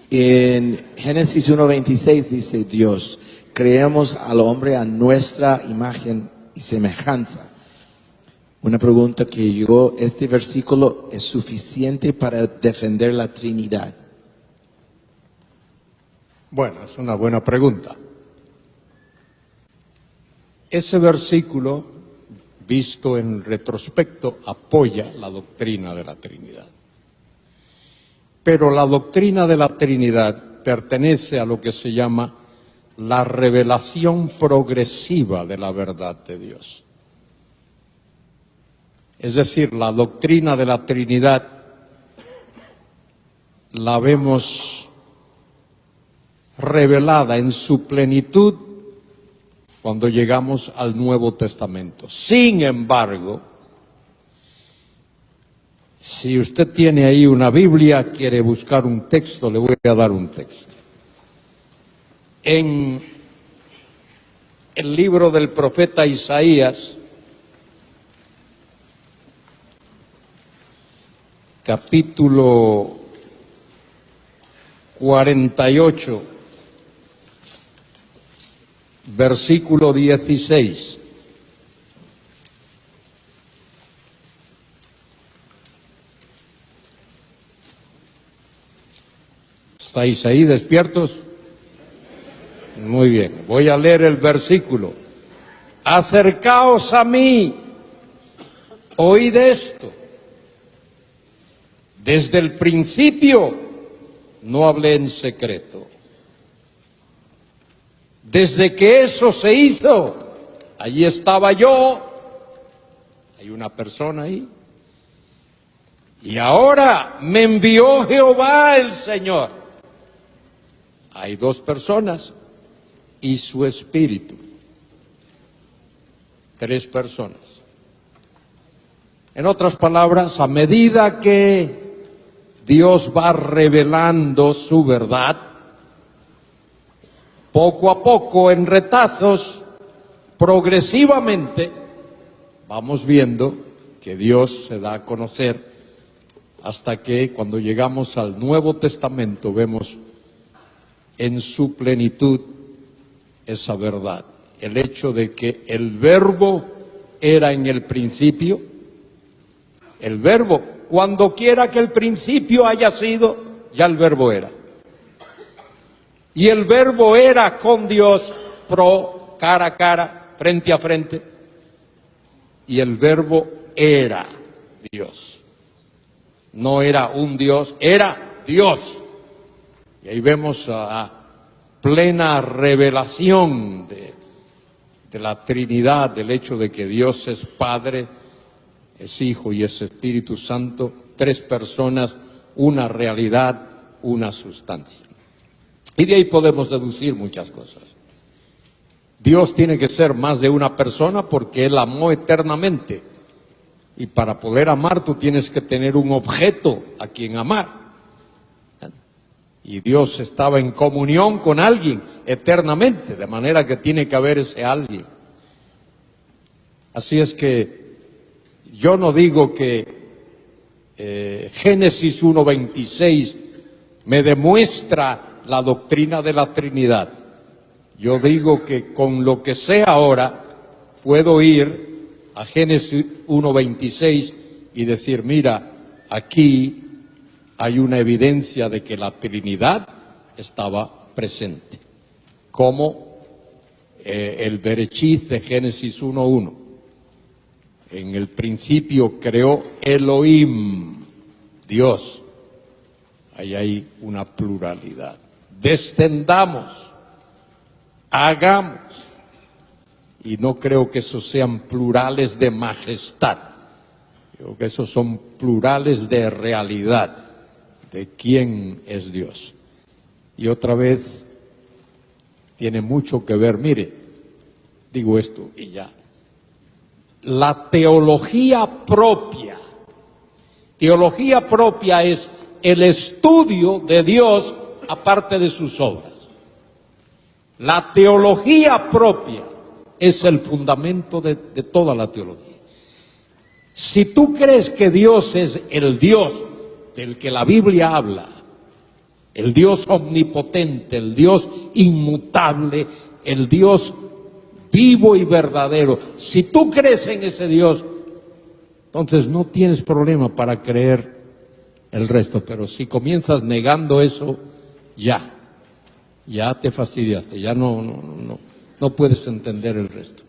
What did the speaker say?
En Génesis 1:26 dice Dios, creamos al hombre a nuestra imagen y semejanza. Una pregunta que yo, ¿este versículo es suficiente para defender la Trinidad? Bueno, es una buena pregunta. Ese versículo, visto en retrospecto, apoya la doctrina de la Trinidad. Pero la doctrina de la Trinidad pertenece a lo que se llama la revelación progresiva de la verdad de Dios. Es decir, la doctrina de la Trinidad la vemos revelada en su plenitud cuando llegamos al Nuevo Testamento. Sin embargo, si usted tiene ahí una Biblia, quiere buscar un texto, le voy a dar un texto. En el libro del profeta Isaías, capítulo 48, versículo 16. ¿Estáis ahí despiertos? Muy bien, voy a leer el versículo. Acercaos a mí, oíd esto. Desde el principio no hablé en secreto. Desde que eso se hizo, allí estaba yo. Hay una persona ahí. Y ahora me envió Jehová el Señor. Hay dos personas y su espíritu. Tres personas. En otras palabras, a medida que Dios va revelando su verdad, poco a poco, en retazos, progresivamente, vamos viendo que Dios se da a conocer hasta que cuando llegamos al Nuevo Testamento vemos en su plenitud esa verdad. El hecho de que el Verbo era en el principio, el Verbo, cuando quiera que el principio haya sido, ya el Verbo era. Y el Verbo era con Dios, cara a cara, frente a frente. Y el Verbo era Dios. No era un Dios, era Dios. Y ahí vemos a plena revelación de la Trinidad, del hecho de que Dios es Padre, es Hijo y es Espíritu Santo, tres personas, una realidad, una sustancia. Y de ahí podemos deducir muchas cosas. Dios tiene que ser más de una persona porque Él amó eternamente. Y para poder amar tú tienes que tener un objeto a quien amar. Y Dios estaba en comunión con alguien eternamente, de manera que tiene que haber ese alguien. Así es que yo no digo que Génesis 1:26 me demuestra la doctrina de la Trinidad. Yo digo que con lo que sé ahora puedo ir a Génesis 1:26 y decir, mira, aquí hay una evidencia de que la Trinidad estaba presente, como el Bereshit de Génesis 1:1. En el principio creó Elohim, Dios. Ahí hay una pluralidad. Descendamos, hagamos. Y no creo que esos sean plurales de majestad. Creo que esos son plurales de realidad, de quién es Dios. Y otra vez, tiene mucho que ver, mire, digo esto y ya. La teología propia. Teología propia es el estudio de Dios aparte de sus obras. La teología propia es el fundamento de toda la teología. Si tú crees que Dios es el Dios del que la Biblia habla, el Dios omnipotente, el Dios inmutable, el Dios vivo y verdadero. Si tú crees en ese Dios, entonces no tienes problema para creer el resto. Pero si comienzas negando eso, ya te fastidiaste, ya no puedes entender el resto.